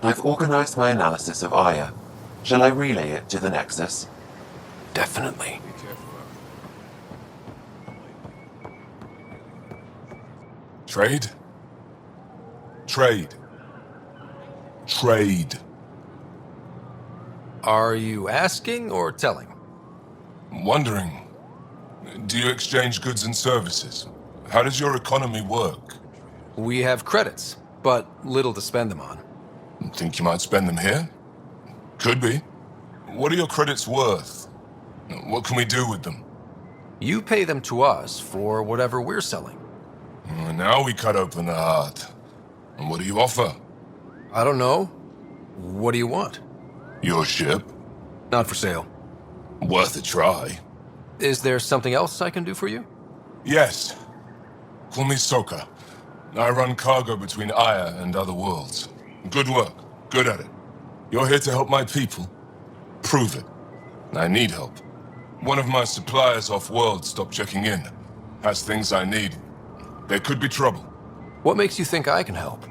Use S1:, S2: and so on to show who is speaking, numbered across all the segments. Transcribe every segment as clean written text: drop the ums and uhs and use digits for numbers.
S1: I've organized my analysis of Aya. Shall I relay it to the Nexus?
S2: Definitely.
S3: Trade? Trade. Trade.
S2: Are you asking or telling?
S3: Wondering, do you exchange goods and services? How does your economy work?
S2: We have credits, but little to spend them on.
S3: Think you might spend them here? Could be. What are your credits worth? What can we do with them?
S2: You pay them to us for whatever we're selling.
S3: Now we cut open the heart. And what do you offer?
S2: I don't know. What do you want?
S3: Your ship?
S2: Not for sale.
S3: Worth a try.
S2: Is there something else I can do for you?
S3: Yes. Call me Soka. I run cargo between Aya and other worlds. Good work. Good at it. You're here to help my people. Prove it. I need help. One of my suppliers off-world stopped checking in. Has things I need. There could be trouble.
S2: What makes you think I can help?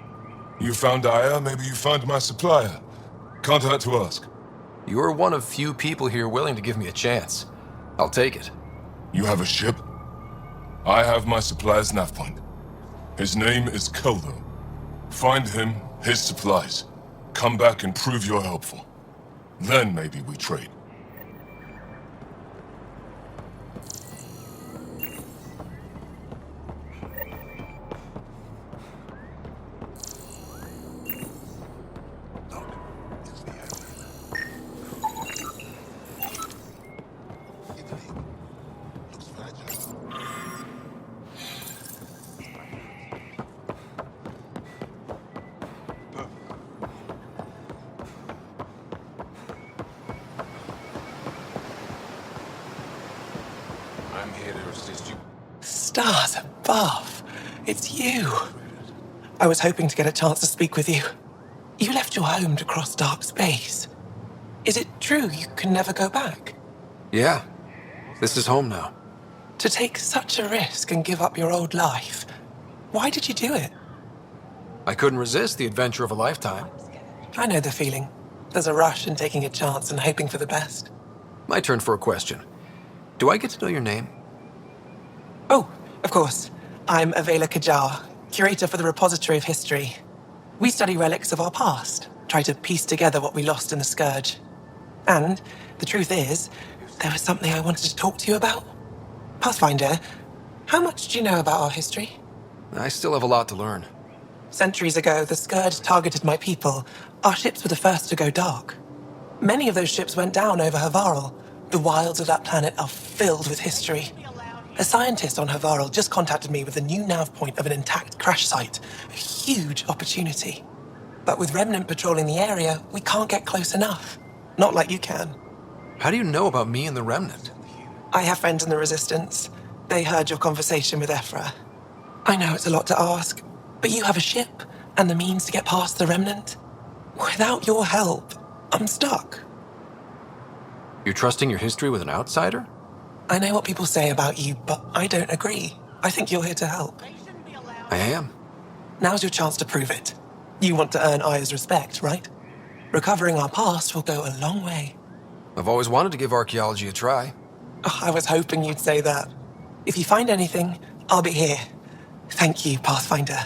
S3: You found Aya, maybe you found my supplier. Can't hurt to ask.
S2: You're one of few people here willing to give me a chance. I'll take it.
S3: You have a ship? I have my supplier's nav point. His name is Keldo. Find him, his supplies. Come back and prove you're helpful. Then maybe we trade.
S4: Stars above. It's you. I was hoping to get a chance to speak with you. You left your home to cross dark space. Is it true you can never go back?
S2: Yeah. This is home now.
S4: To take such a risk and give up your old life, why did you do it?
S2: I couldn't resist the adventure of a lifetime.
S4: I know the feeling. There's a rush in taking a chance and hoping for the best.
S2: My turn for a question. Do I get to know your name?
S4: Oh, of course. I'm Avela Kajar, curator for the Repository of History. We study relics of our past, try to piece together what we lost in the Scourge. And the truth is, there was something I wanted to talk to you about. Pathfinder, how much do you know about our history?
S2: I still have a lot to learn.
S4: Centuries ago, the Scourge targeted my people. Our ships were the first to go dark. Many of those ships went down over Havarl. The wilds of that planet are filled with history. A scientist on Havarl just contacted me with a new nav point of an intact crash site. A huge opportunity. But with Remnant patrolling the area, we can't get close enough. Not like you can.
S2: How do you know about me and the Remnant?
S4: I have friends in the Resistance. They heard your conversation with Ephra. I know it's a lot to ask, but you have a ship and the means to get past the Remnant. Without your help, I'm stuck.
S2: You're trusting your history with an outsider?
S4: I know what people say about you, but I don't agree. I think you're here to help.
S2: I am.
S4: Now's your chance to prove it. You want to earn Aya's respect, right? Recovering our past will go a long way.
S2: I've always wanted to give archaeology a try.
S4: Oh, I was hoping you'd say that. If you find anything, I'll be here. Thank you, Pathfinder.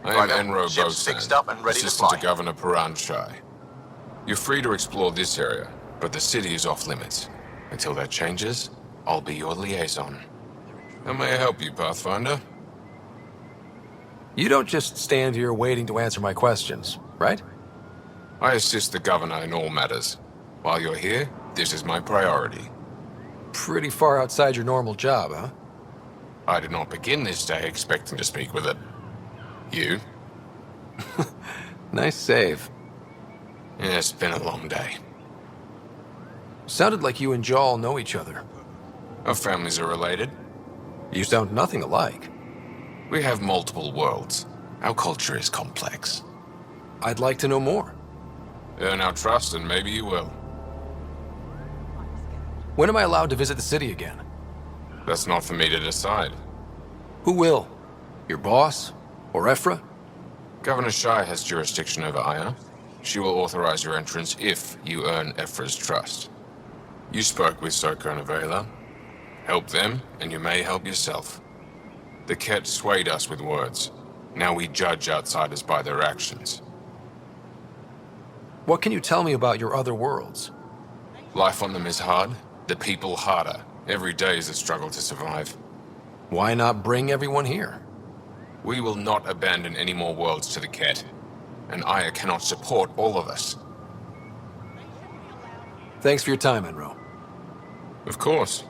S5: I am Enro
S6: Ships fixed
S5: Bosan,
S6: up and ready to
S5: assistant to
S6: fly.
S5: Governor Paran Shai. You're free to explore this area, but the city is off limits. Until that changes, I'll be your liaison. How may I help you, Pathfinder?
S2: You don't just stand here waiting to answer my questions, right?
S5: I assist the Governor in all matters. While you're here, this is my priority.
S2: Pretty far outside your normal job, huh?
S5: I did not begin this day expecting to speak with it. You?
S2: Nice save.
S5: Yeah, it's been a long day.
S2: Sounded like you and Jal know each other.
S5: Our families are related.
S2: You sound nothing alike.
S5: We have multiple worlds. Our culture is complex.
S2: I'd like to know more.
S5: Earn our trust and maybe you will.
S2: When am I allowed to visit the city again?
S5: That's not for me to decide.
S2: Who will? Your boss? Or Ephra?
S5: Governor Shai has jurisdiction over Aya. She will authorize your entrance if you earn Ephra's trust. You spoke with Soka and Avela. Help them, and you may help yourself. The Ket swayed us with words. Now we judge outsiders by their actions.
S2: What can you tell me about your other worlds?
S5: Life on them is hard, the people harder. Every day is a struggle to survive.
S2: Why not bring everyone here?
S5: We will not abandon any more worlds to the Ket, and Aya cannot support all of us.
S2: Thanks for your time, Enro.
S5: Of course.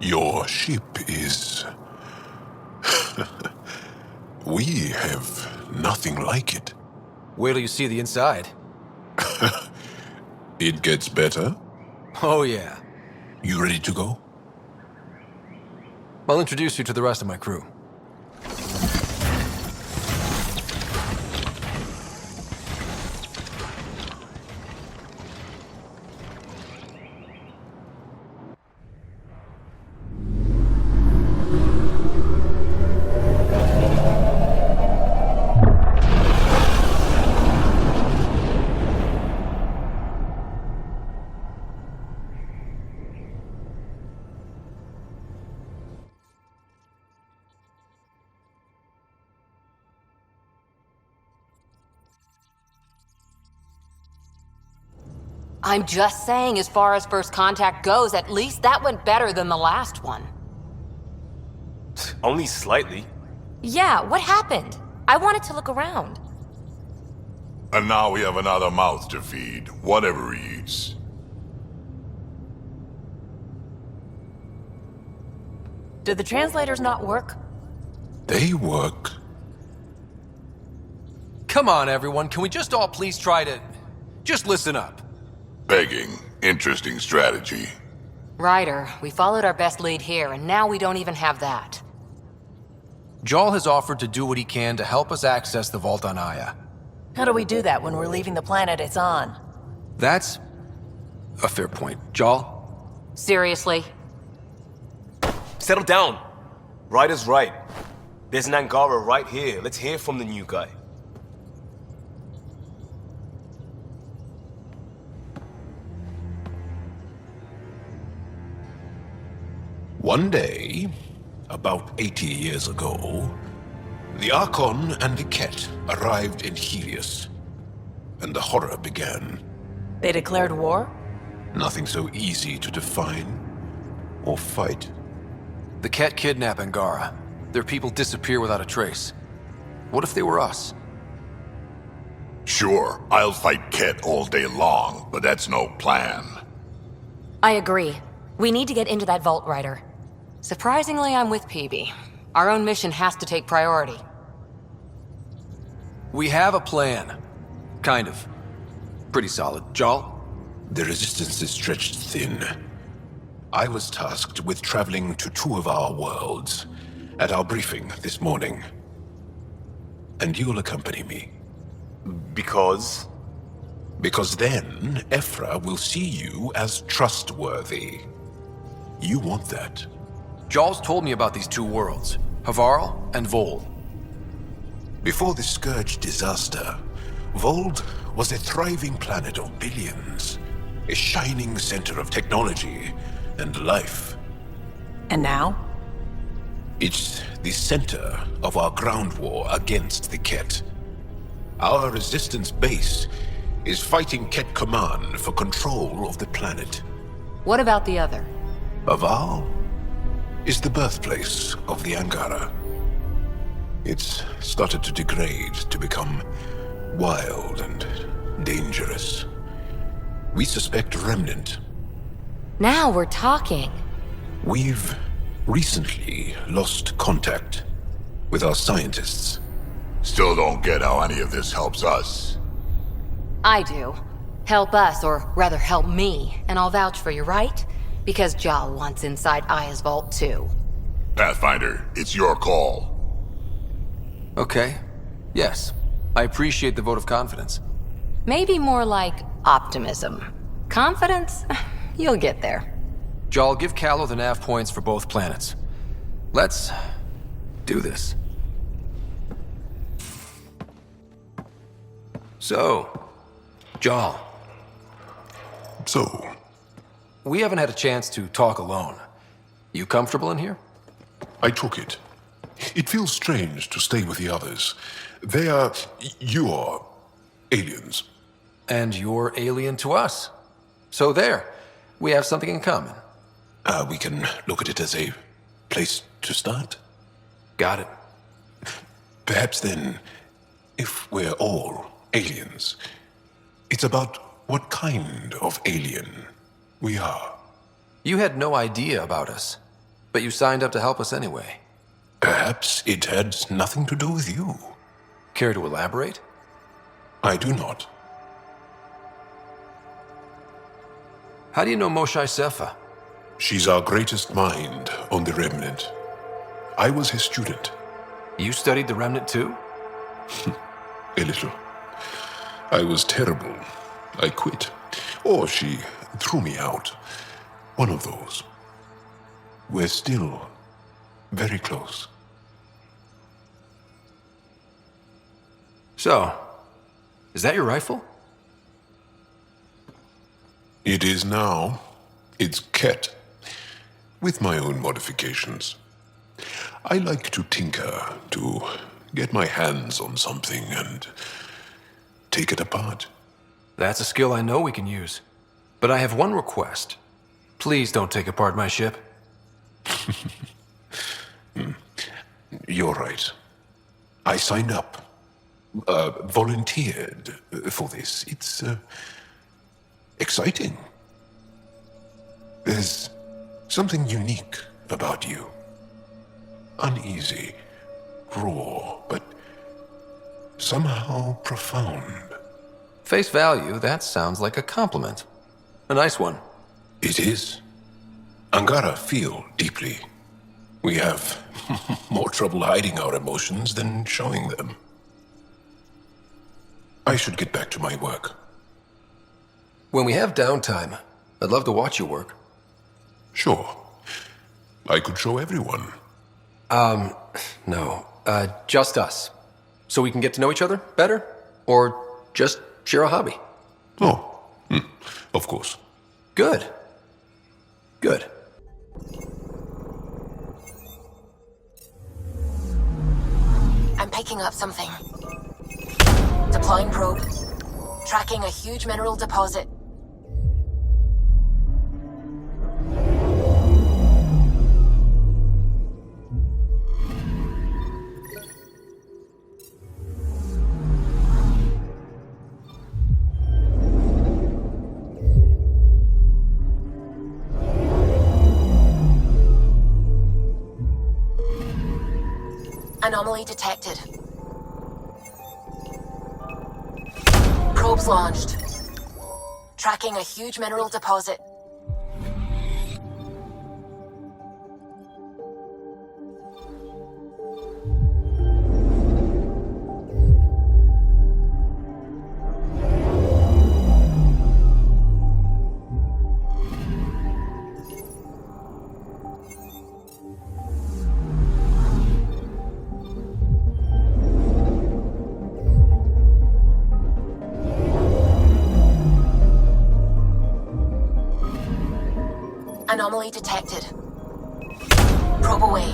S6: Your ship is... We have nothing like it.
S2: Wait till you see the inside.
S6: It gets better.
S2: Oh, yeah.
S6: You ready to go?
S2: I'll introduce you to the rest of my crew.
S7: I'm just saying, as far as first contact goes, at least that went better than the last one.
S8: Only slightly.
S7: Yeah, what happened? I wanted to look around.
S6: And now we have another mouth to feed, whatever he eats.
S7: Did the translators not work?
S6: They work.
S2: Come on, everyone. Can we just all please try to... just listen up?
S6: Begging. Interesting strategy.
S7: Ryder, we followed our best lead here, and now we don't even have that.
S2: Jal has offered to do what he can to help us access the vault on Aya.
S9: How do we do that when we're leaving the planet it's on?
S2: That's a fair point. Jal?
S7: Seriously?
S8: Settle down. Ryder's right. There's an Angara right here. Let's hear from the new guy.
S6: One day, about 80 years ago, the Archon and the Ket arrived in Helios, and the horror began.
S9: They declared war?
S6: Nothing so easy to define or fight.
S2: The Ket kidnap Angara. Their people disappear without a trace. What if they were us?
S6: Sure, I'll fight Ket all day long, but that's no plan.
S7: I agree. We need to get into that vault, Ryder. Surprisingly, I'm with PB. Our own mission has to take priority.
S2: We have a plan. Kind of. Pretty solid. Jal?
S6: The resistance is stretched thin. I was tasked with traveling to two of our worlds at our briefing this morning. And you'll accompany me.
S8: Because?
S6: Because then, Ephra will see you as trustworthy. You want that.
S2: Jal's told me about these two worlds, Havarl and Vold.
S6: Before the Scourge disaster, Vold was a thriving planet of billions, a shining center of technology and life.
S9: And now?
S6: It's the center of our ground war against the Ket. Our resistance base is fighting Ket Command for control of the planet.
S7: What about the other?
S6: Havarl is the birthplace of the Angara. It's started to degrade, to become wild and dangerous. We suspect Remnant.
S7: Now we're talking.
S6: We've recently lost contact with our scientists. Still don't get how any of this helps us.
S7: I do. Help us, or rather help me, and I'll vouch for you, right? Because Jal wants inside Aya's vault too.
S6: Pathfinder, it's your call.
S2: Okay. Yes. I appreciate the vote of confidence.
S7: Maybe more like optimism. Confidence? You'll get there.
S2: Jal, give Callow the nav points for both planets. Let's do this. So, Jal.
S6: So,
S2: We haven't had a chance to talk alone. You comfortable in here?
S6: I took it. It feels strange to stay with the others. You are aliens.
S2: And you're alien to us. So there, we have something in common.
S6: We can look at it as a place to start.
S2: Got it.
S6: Perhaps then, if we're all aliens, it's about what kind of alien we are.
S2: You had no idea about us, but you signed up to help us anyway.
S6: Perhaps it had nothing to do with you.
S2: Care to elaborate?
S6: I do not.
S2: How do you know Moshae Sefa?
S6: She's our greatest mind on the Remnant. I was his student.
S2: You studied the Remnant too?
S6: A little. I was terrible. I quit. Or she threw me out. One of those. We're still very close.
S2: So, is that your rifle?
S6: It is now. It's Ket. With my own modifications. I like to tinker, to get my hands on something and take it apart.
S2: That's a skill I know we can use. But I have one request. Please don't take apart my ship.
S6: You're right. I signed up. Volunteered for this. It's exciting. There's something unique about you. Uneasy, raw, but somehow profound.
S2: Face value, that sounds like a compliment. A nice one.
S6: It is. Angara feel deeply. We have more trouble hiding our emotions than showing them. I should get back to my work.
S2: When we have downtime, I'd love to watch you work.
S6: Sure. I could show everyone.
S2: No. Just us. So we can get to know each other better? Or just share a hobby?
S6: Oh, of course.
S2: Good. Good.
S7: I'm picking up something. Deploying probe. Tracking a huge mineral deposit. Anomaly detected. Probes launched. Tracking a huge mineral deposit. Anomaly detected. Probe away.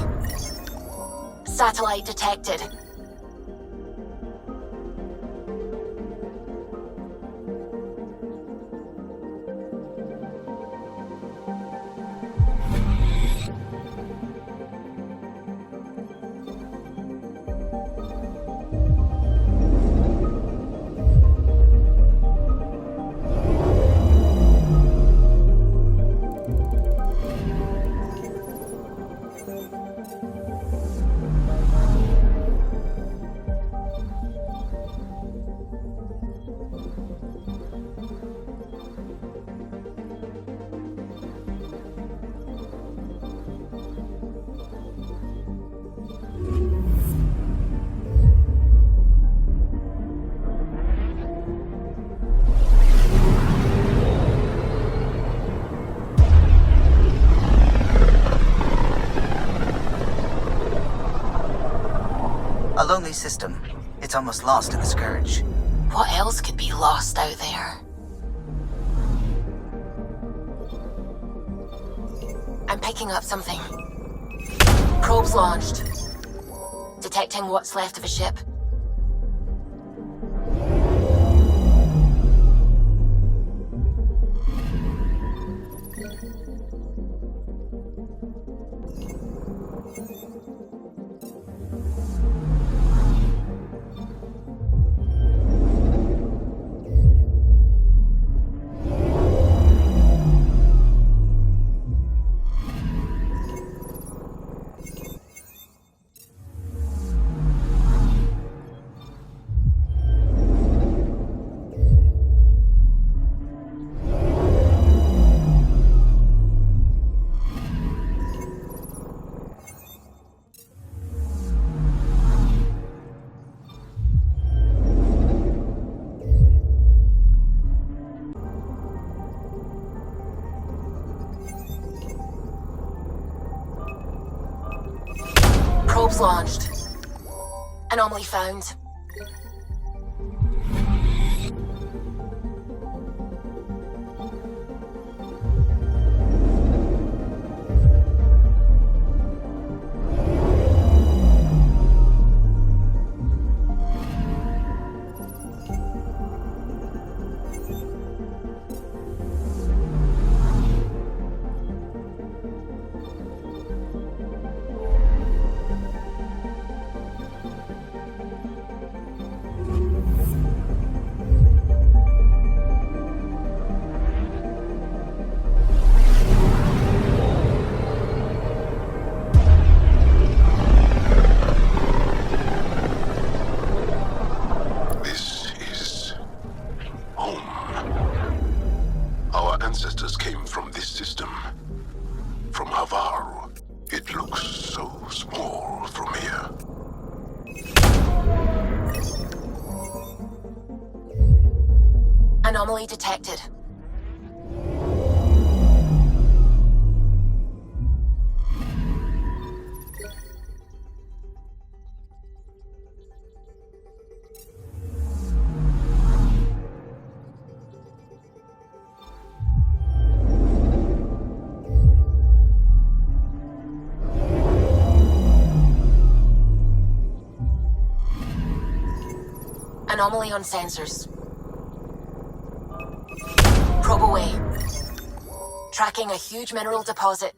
S7: Satellite detected.
S10: anomaly system. It's almost lost in the Scourge.
S7: What else could be lost out there? I'm picking up something. Probes launched. Detecting what's left of a ship. Probes launched. Anomaly found.
S6: ancestors came from this system. From Havar. It looks so small from here.
S7: Anomaly detected. Anomaly on sensors. Probe away. Tracking a huge mineral deposit.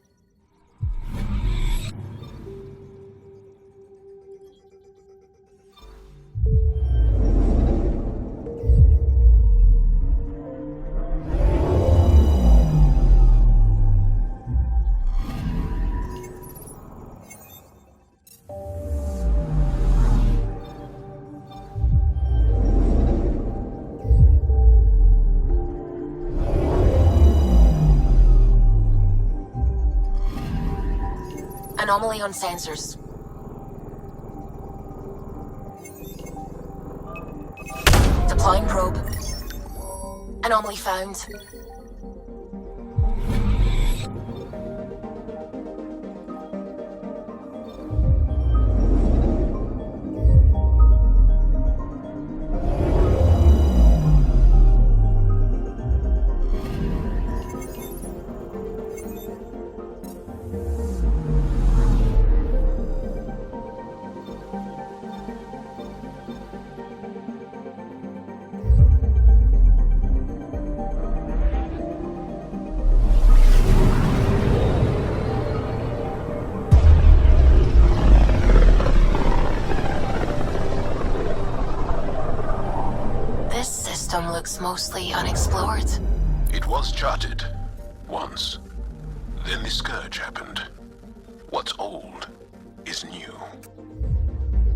S7: Anomaly on sensors. Deploying probe. Anomaly found. Looks mostly unexplored.
S6: It was charted. Once. Then the Scourge happened. What's old is new.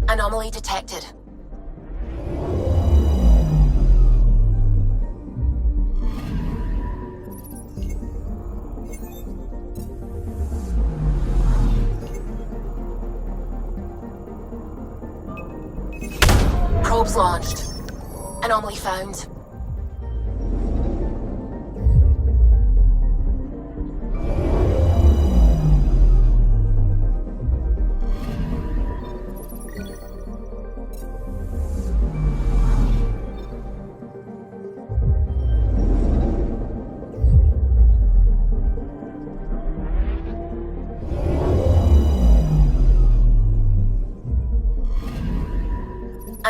S7: Anomaly detected. Probes launched. Anomaly found.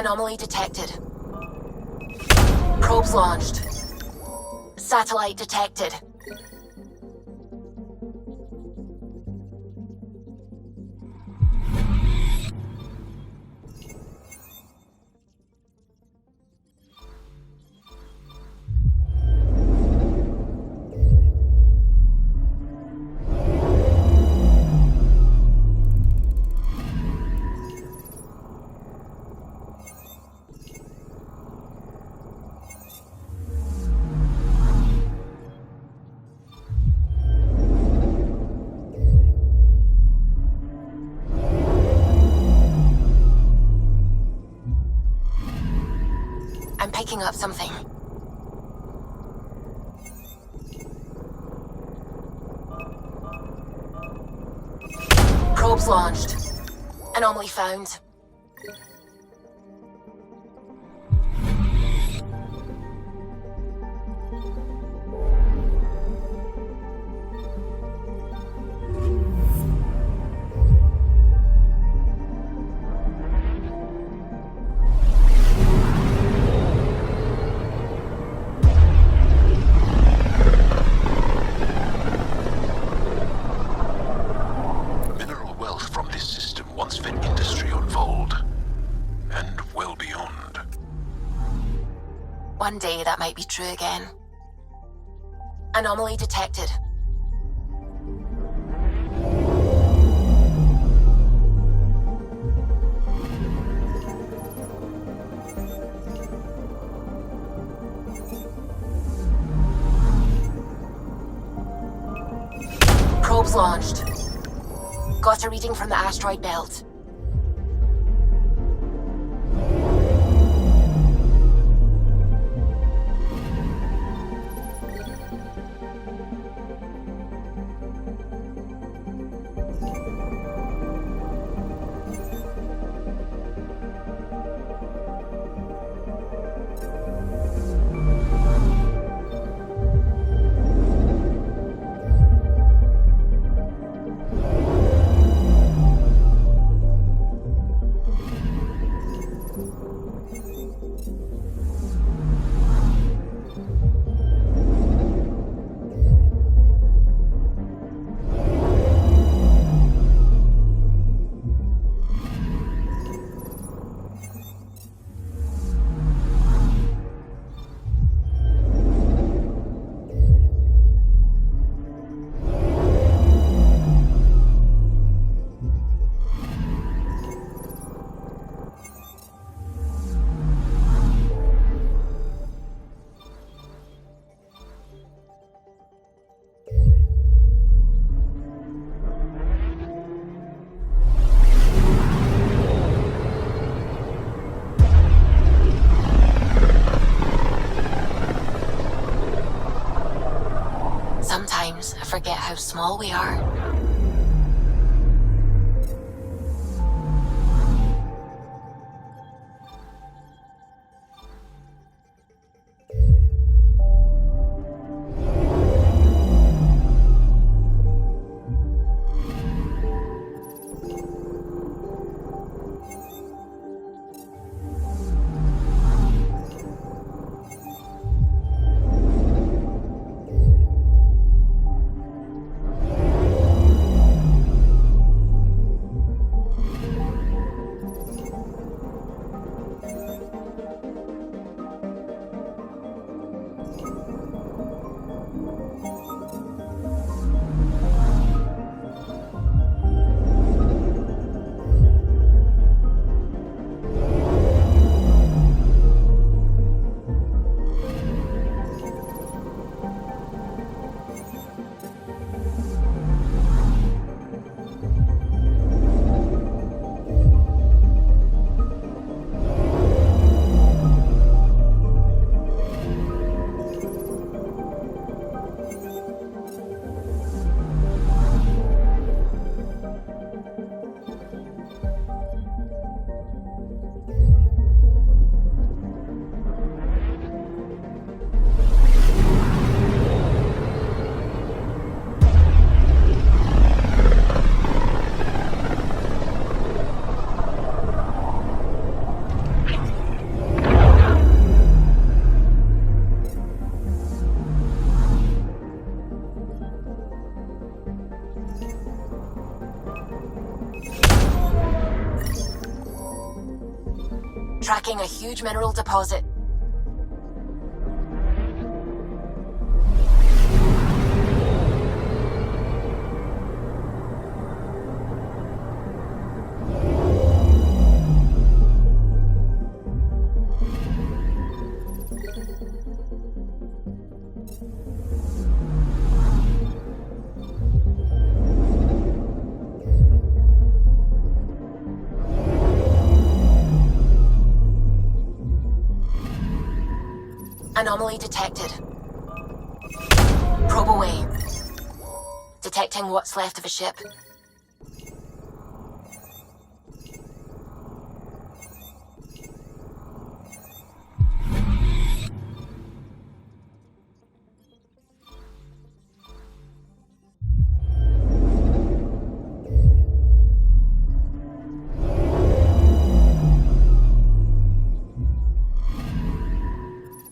S7: Anomaly detected. Probes launched. Satellite detected. I'm picking up something. Probes launched. Anomaly found.
S6: Mineral wealth from this system once fed industry on Vold, and well beyond.
S7: One day that might be true again. Anomaly detected. Probes launched. Got a reading from the asteroid belt. Sometimes I forget how small we are. Tracking a huge mineral deposit. Anomaly detected. Probe away. Detecting what's left of a ship.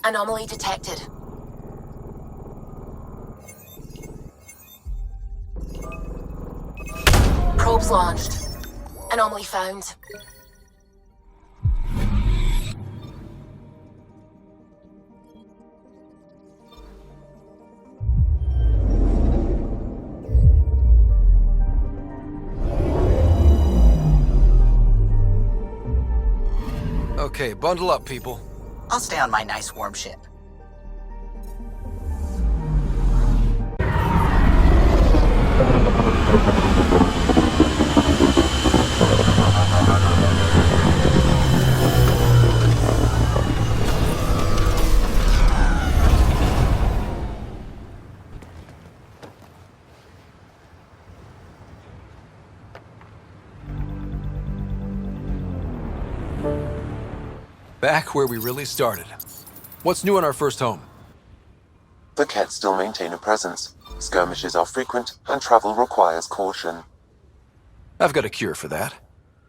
S7: Anomaly detected. Probes launched. Anomaly found.
S2: Okay, bundle up, people.
S10: I'll stay on my nice warm ship.
S2: Back where we really started. What's new in our first home?
S1: The Ket still maintain a presence. Skirmishes are frequent, and travel requires caution.
S2: I've got a cure for that.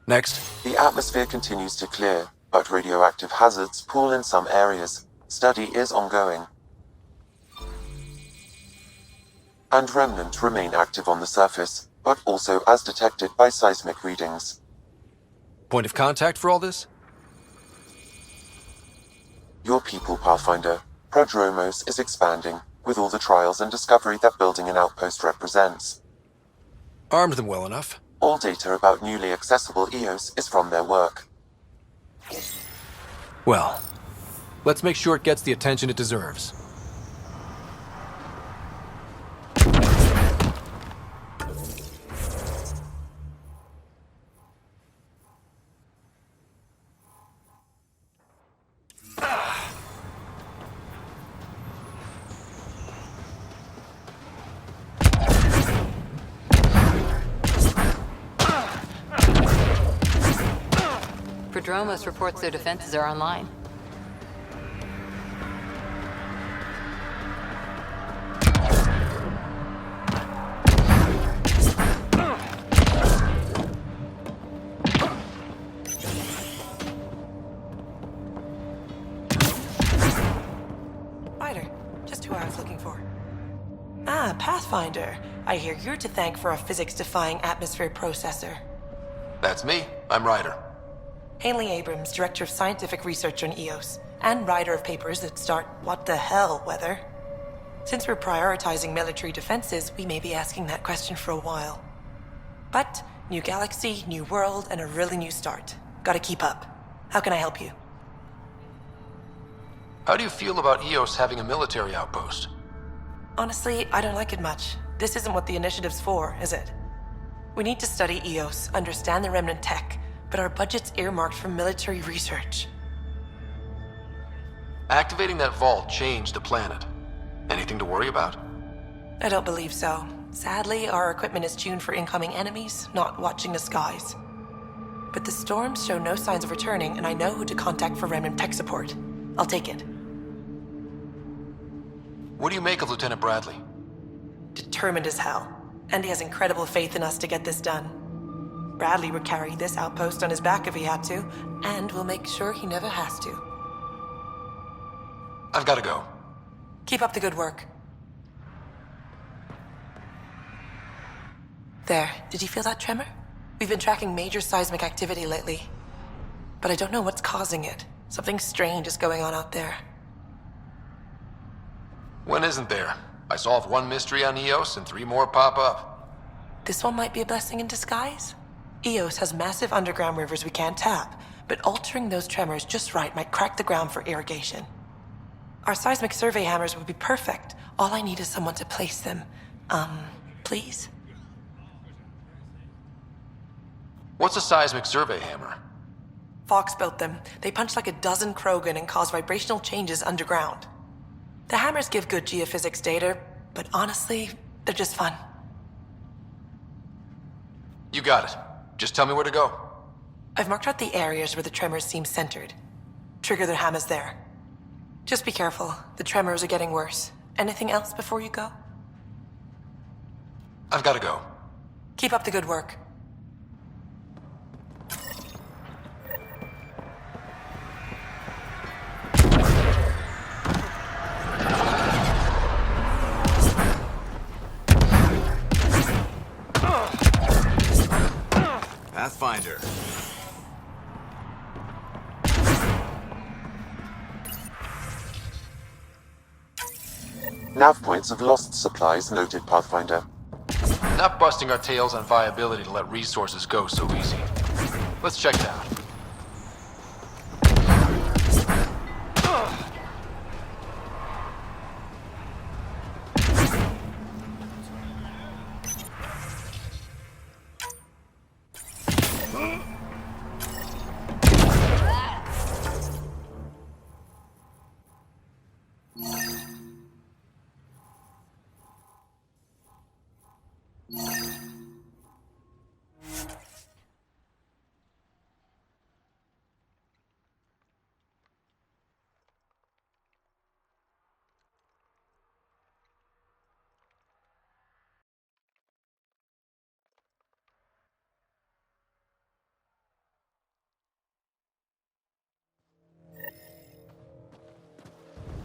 S2: Next.
S1: The atmosphere continues to clear, but radioactive hazards pool in some areas. Study is ongoing. And remnants remain active on the surface, but also as detected by seismic readings.
S2: Point of contact for all this?
S1: Your people, Pathfinder. Prodromos is expanding, with all the trials and discovery that building an outpost represents.
S2: Armed them well enough.
S1: All data about newly accessible EOS is from their work.
S2: Well, let's make sure it gets the attention it deserves.
S7: Prodromos reports their defenses are online.
S4: Ryder, just who I was looking for. Ah, Pathfinder. I hear you're to thank for a physics-defying atmosphere processor.
S2: That's me. I'm Ryder.
S4: Haley Abrams, Director of Scientific Research on EOS, and writer of papers that start what the hell weather. Since we're prioritizing military defenses, we may be asking that question for a while. But, new galaxy, new world, and a really new start. Gotta keep up. How can I help you?
S2: How do you feel about EOS having a military outpost?
S4: Honestly, I don't like it much. This isn't what the initiative's for, is it? We need to study EOS, understand the remnant tech, but our budget's earmarked for military research.
S2: Activating that vault changed the planet. Anything to worry about?
S4: I don't believe so. Sadly, our equipment is tuned for incoming enemies, not watching the skies. But the storms show no signs of returning, and I know who to contact for remnant tech support. I'll take it.
S2: What do you make of Lieutenant Bradley?
S4: Determined as hell. And he has incredible faith in us to get this done. Bradley would carry this outpost on his back if he had to, and we'll make sure he never has to.
S2: I've got to go.
S4: Keep up the good work. There, did you feel that tremor? We've been tracking major seismic activity lately. but I don't know what's causing it. Something strange is going on out there.
S11: When isn't there? I solved one mystery on Eos and 3 more pop up.
S4: This one might be a blessing in disguise. Eos has massive underground rivers we can't tap, but altering those tremors just right might crack the ground for irrigation. Our seismic survey hammers would be perfect. All I need is someone to place them. Please?
S11: What's a seismic survey hammer?
S4: Fox built them. They punch like a dozen Krogan and cause vibrational changes underground. The hammers give good geophysics data, but honestly, they're just fun.
S11: You got it. Just tell me where to go.
S4: I've marked out the areas where the tremors seem centered. Trigger the hammers there. Just be careful. The tremors are getting worse. Anything else before you go?
S11: I've got to go.
S4: Keep up the good work.
S12: Pathfinder.
S1: Nav points of lost supplies noted, Pathfinder.
S11: Not busting our tails on viability to let resources go so easy. Let's check it out.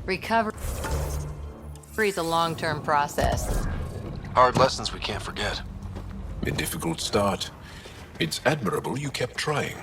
S7: Recovery is a long-term process.
S11: Hard lessons we can't forget.
S6: A difficult start. It's admirable you kept trying.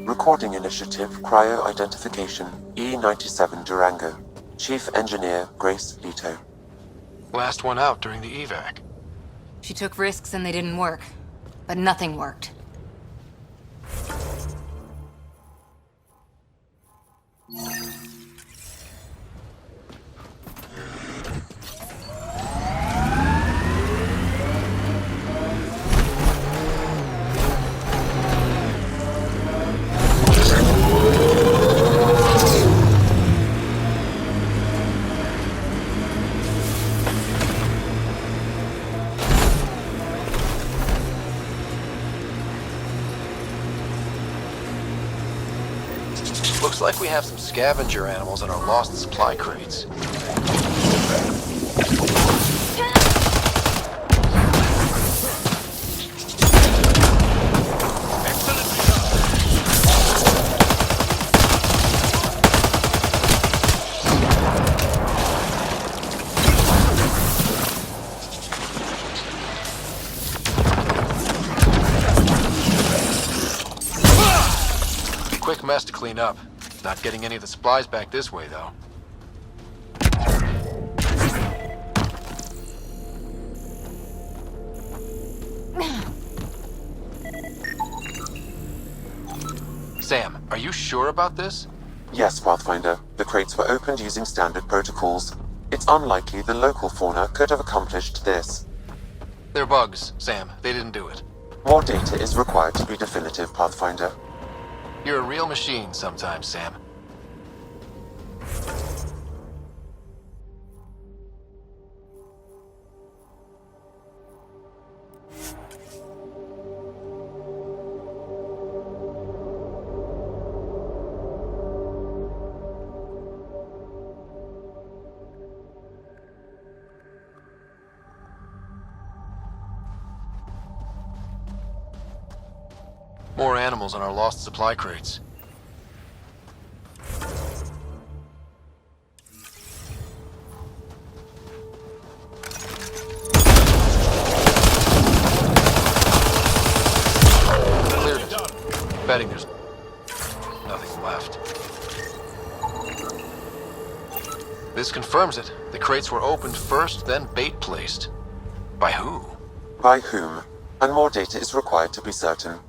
S1: Recording Initiative Cryo Identification E97 Durango. Chief Engineer Grace Leto.
S11: Last one out during the evac.
S7: She took risks and they didn't work. but nothing worked.
S11: Looks like we have some scavenger animals in our lost supply crates. Quick mess to clean up. Not getting any of the supplies back this way, though. Sam, are you sure about this?
S1: Yes, Pathfinder. The crates were opened using standard protocols. It's unlikely the local fauna could have accomplished this.
S11: They're bugs, Sam. They didn't do it.
S1: More data is required to be definitive, Pathfinder.
S11: You're a real machine sometimes, Sam. More animals in our lost supply crates. Cleared it. Betting there's nothing left. This confirms it. The crates were opened first, then bait placed. By who?
S1: By whom? And more data is required to be certain.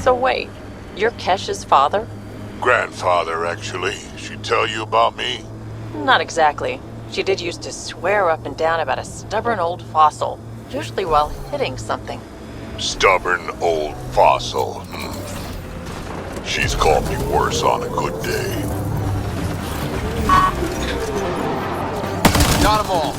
S9: So wait, you're Kesh's father?
S12: Grandfather, actually. She tell you about me?
S9: Not exactly. She did used to swear up and down about a stubborn old fossil, usually while hitting something.
S12: Stubborn old fossil. She's called me worse on a good day.
S11: Got 'em all.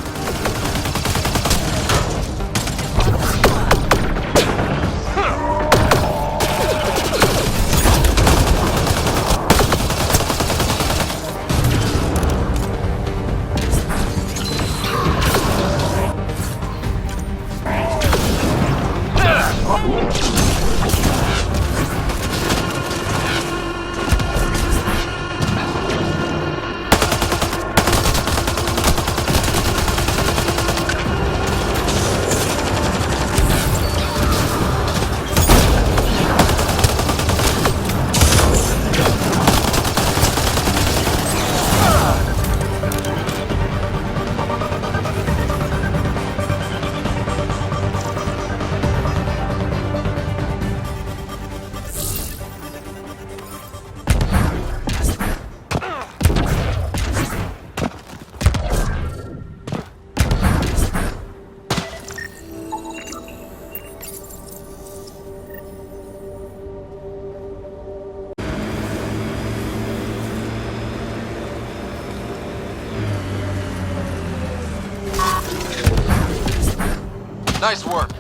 S11: Nice work.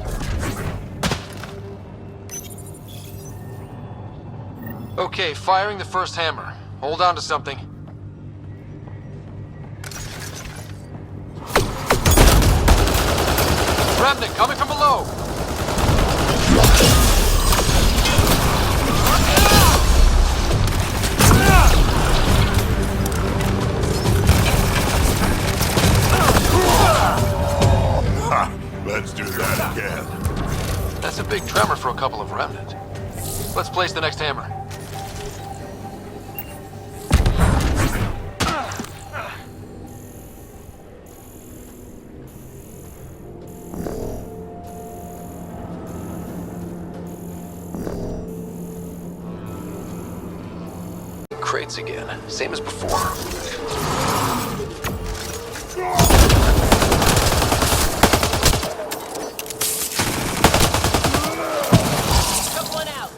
S11: Okay, firing the first hammer. Hold on to something. Remnant coming from below!
S12: Ha! Let's do that again.
S11: That's a big tremor for a couple of Remnant. Let's place the next hammer. Crates again, same as before.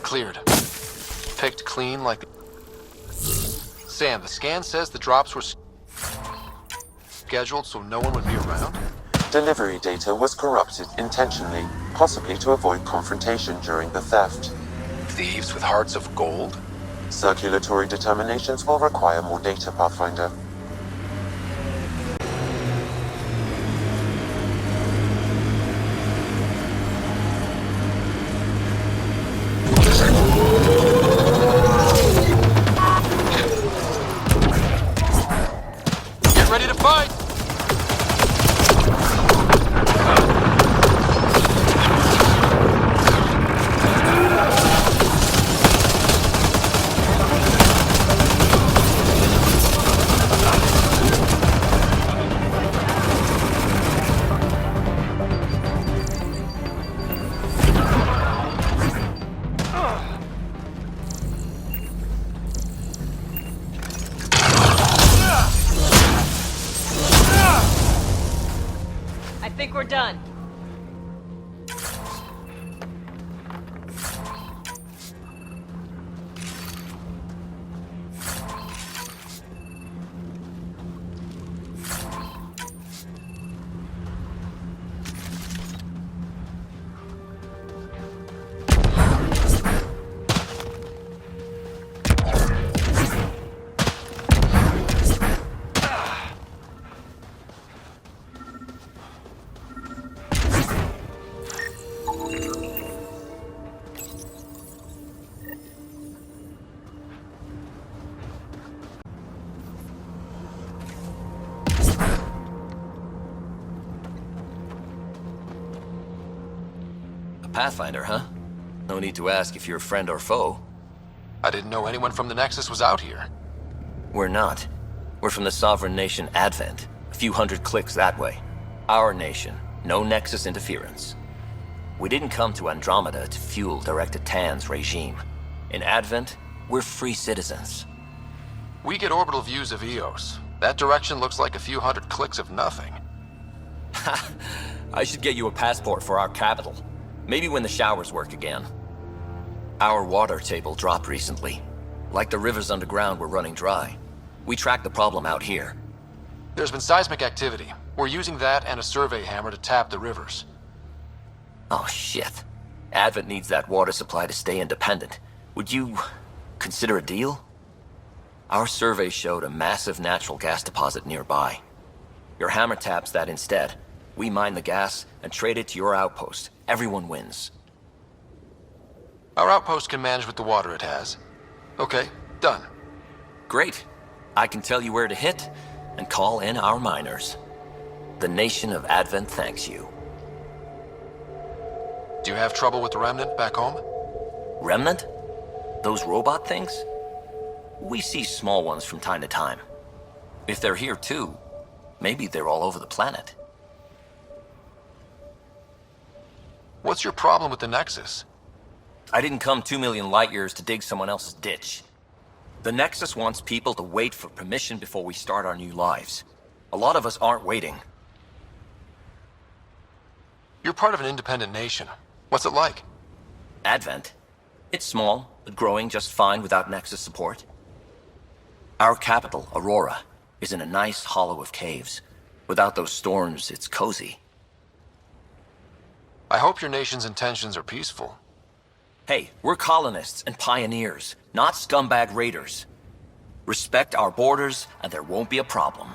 S11: Cleared. Picked clean like... Sam, the scan says the drops were scheduled so no one would be around?
S1: Delivery data was corrupted intentionally, possibly to avoid confrontation during the theft.
S11: Thieves with hearts of gold?
S1: Circulatory determinations will require more data, Pathfinder.
S11: Get ready to fight!
S9: I think we're done.
S13: Pathfinder, huh? No need to ask if you're friend or foe.
S11: I didn't know anyone from the Nexus was out here.
S13: We're not. We're from the sovereign nation Advent. A few hundred clicks that way. Our nation. No Nexus interference. We didn't come to Andromeda to fuel Director Tan's regime. In Advent, we're free citizens.
S11: We get orbital views of Eos. That direction looks like a few hundred clicks of nothing.
S13: Ha! I should get you a passport for our capital. Maybe when the showers work again. Our water table dropped recently. Like the rivers underground were running dry. We tracked the problem out here.
S11: There's been seismic activity. We're using that and a survey hammer to tap the rivers.
S13: Oh shit. Advent needs that water supply to stay independent. Would you consider a deal? Our survey showed a massive natural gas deposit nearby. Your hammer taps that instead. We mine the gas and trade it to your outpost. Everyone wins.
S11: Our outpost can manage with the water it has. Okay, done.
S13: Great. I can tell you where to hit and call in our miners. The nation of Advent thanks you.
S11: Do you have trouble with the Remnant back home?
S13: Remnant? Those robot things? We see small ones from time to time. If they're here too, maybe they're all over the planet.
S11: What's your problem with the Nexus?
S13: I didn't come 2 million light years to dig someone else's ditch. The Nexus wants people to wait for permission before we start our new lives. A lot of us aren't waiting.
S11: You're part of an independent nation. What's it like?
S13: Advent? It's small, but growing just fine without Nexus support. Our capital, Aurora, is in a nice hollow of caves. Without those storms, it's cozy.
S11: I hope your nation's intentions are peaceful.
S13: Hey, we're colonists and pioneers, not scumbag raiders. Respect our borders, and there won't be a problem.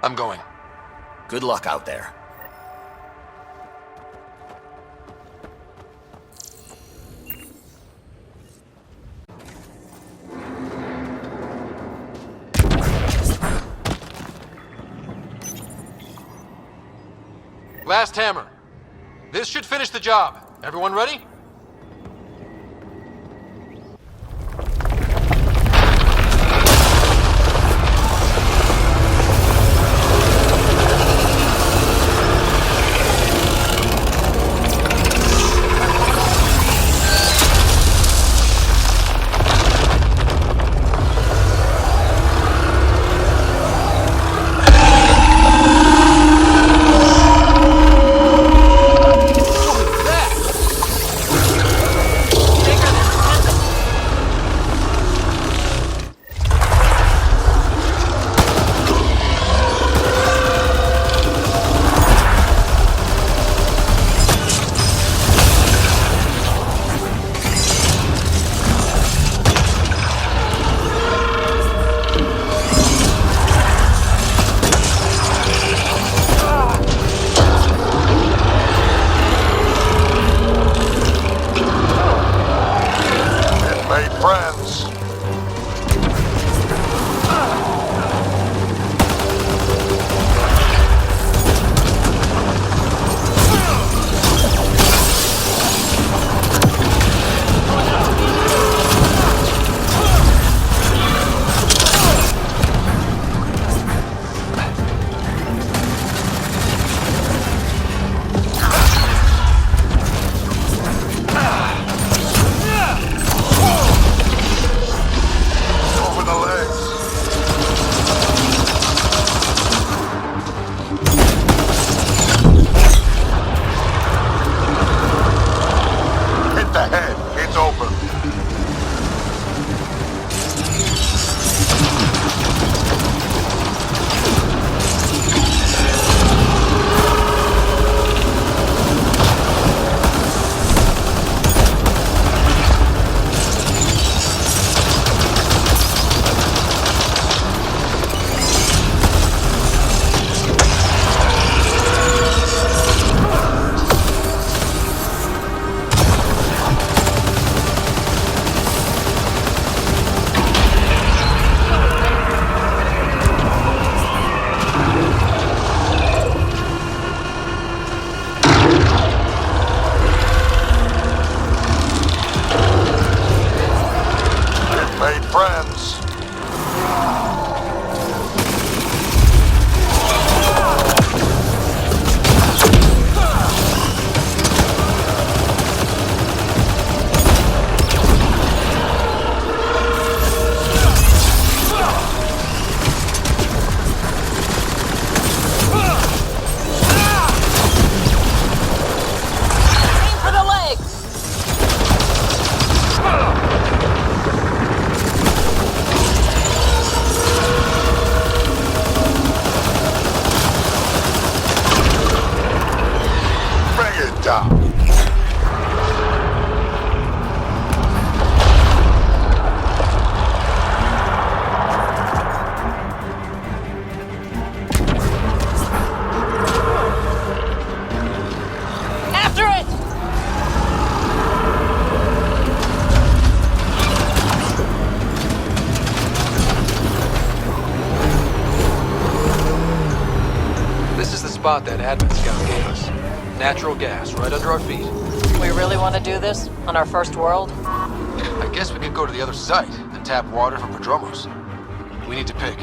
S11: I'm going.
S13: Good luck out there.
S11: Last hammer. This should finish the job. Everyone ready? Spot that admin scout gave us. Natural gas, right under our feet.
S9: We really want to do this? On our first world?
S11: I guess we could go to the other site and tap water from Prodromos. We need to pick.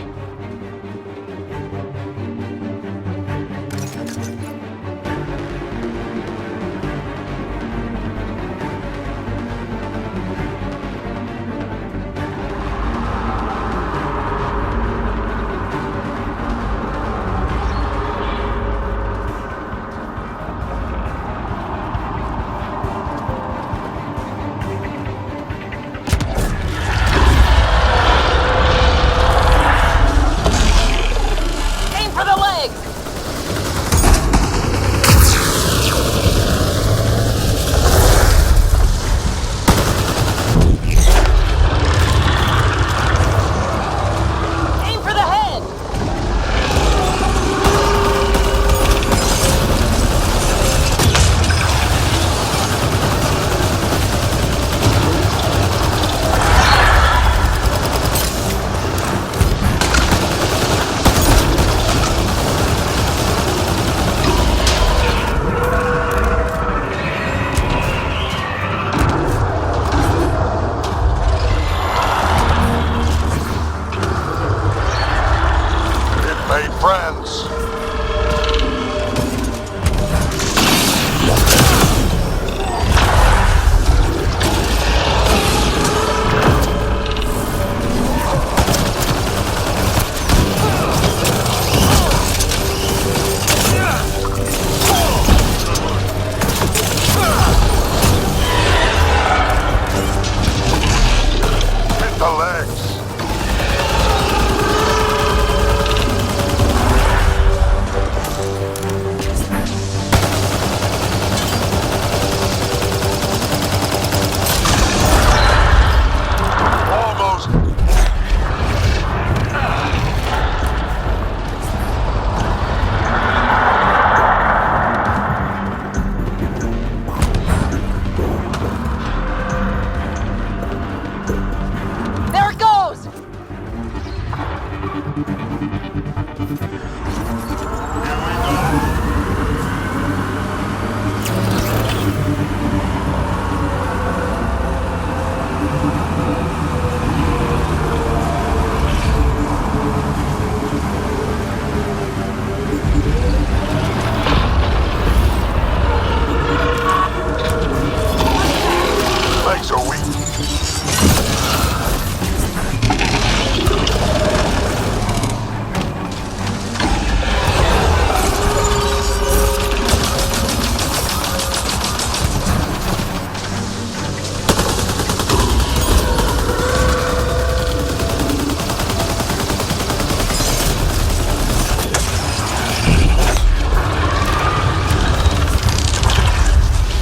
S12: are weak.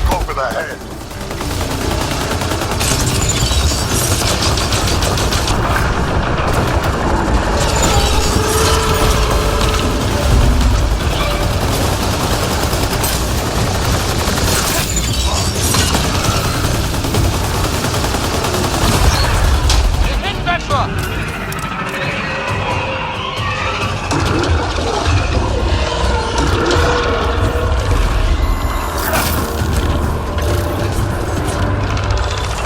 S12: Go for the head.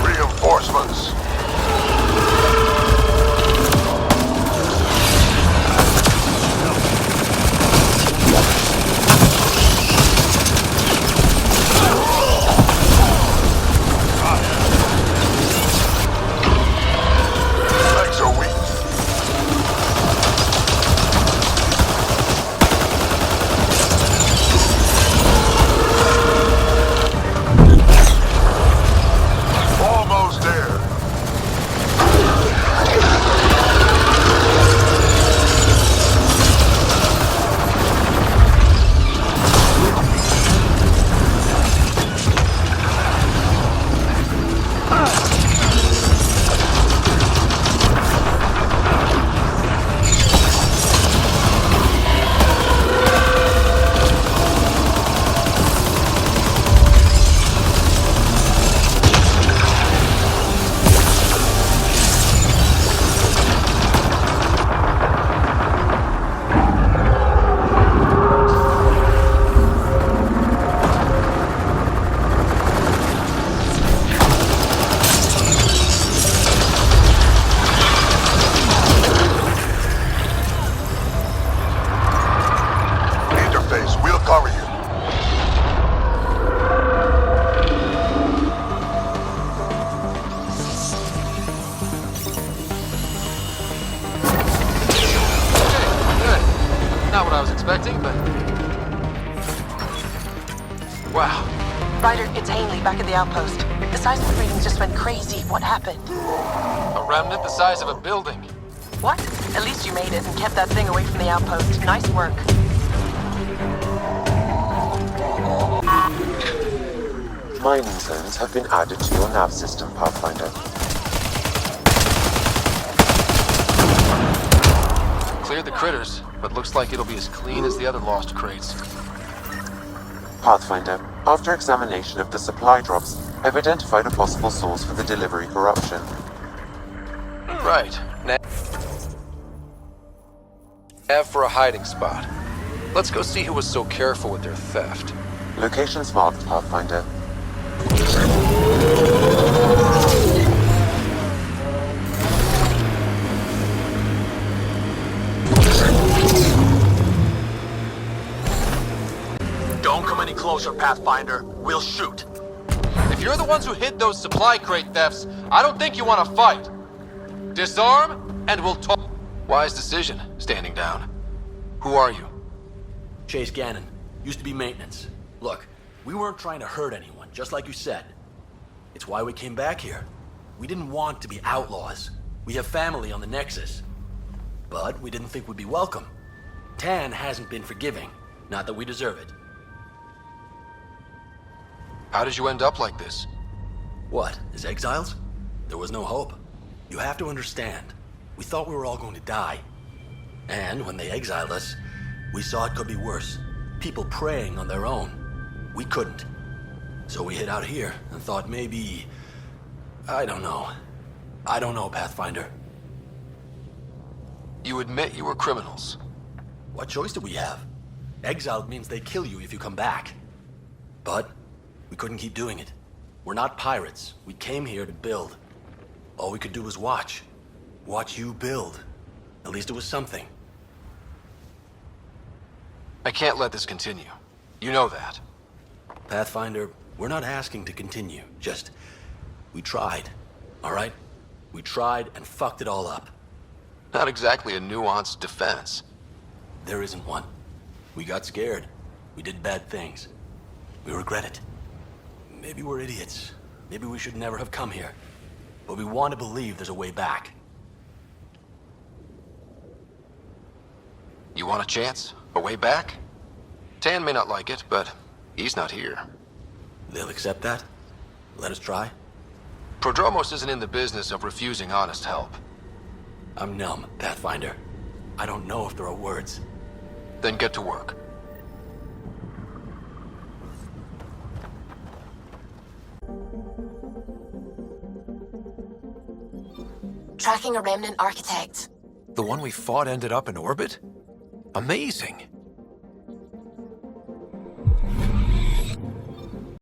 S12: Reinforcements. Legs are weak. Almost there. Interface, we'll cover you.
S11: Good. Not what I was expecting, but... Wow.
S4: Ryder, it's Ainley back at the outpost. The seismic readings just went crazy. What happened?
S11: A remnant the size of a building.
S4: What? At least you made it and kept that thing away from the outpost. Nice work.
S1: Mining zones have been added to your nav system, Pathfinder.
S11: Cleared the critters, but looks like it'll be as clean as the other lost crates.
S1: Pathfinder, after examination of the supply drops, I've identified a possible source for the delivery corruption.
S11: Right. Nav for a hiding spot. Let's go see who was so careful with their theft.
S1: Locations marked, Pathfinder.
S11: Don't come any closer, Pathfinder. We'll shoot. If you're the ones who hid those supply crate thefts, I don't think you want to fight. Disarm, and we'll talk. Wise decision, standing down. Who are you?
S14: Chase Gannon. Used to be maintenance. Look, we weren't trying to hurt anyone, just like you said. It's why we came back here. We didn't want to be outlaws. We have family on the Nexus. But we didn't think we'd be welcome. Tan hasn't been forgiving. Not that we deserve it.
S11: How did you end up like this?
S14: What, as exiles? There was no hope. You have to understand. We thought we were all going to die. And when they exiled us, we saw it could be worse. People preying on their own. We couldn't. So we hid out here and thought maybe... I don't know. I don't know, Pathfinder.
S11: You admit you were criminals.
S14: What choice do we have? Exiled means they kill you if you come back. But we couldn't keep doing it. We're not pirates. We came here to build. All we could do was watch. Watch you build. At least it was something.
S11: I can't let this continue. You know that.
S14: Pathfinder, we're not asking to continue. Just, We tried, all right? We tried and fucked it all up.
S11: Not exactly a nuanced defense.
S14: There isn't one. We got scared. We did bad things. We regret it. Maybe we're idiots. Maybe we should never have come here. But we want to believe there's a way back.
S11: You want a chance? A way back? Tan may not like it, but he's not here.
S14: They'll accept that? Let us try?
S11: Prodromos isn't in the business of refusing honest help.
S14: I'm numb, Pathfinder. I don't know if there are words.
S11: Then get to work.
S15: Tracking a remnant architect.
S2: The one we fought ended up in orbit? Amazing.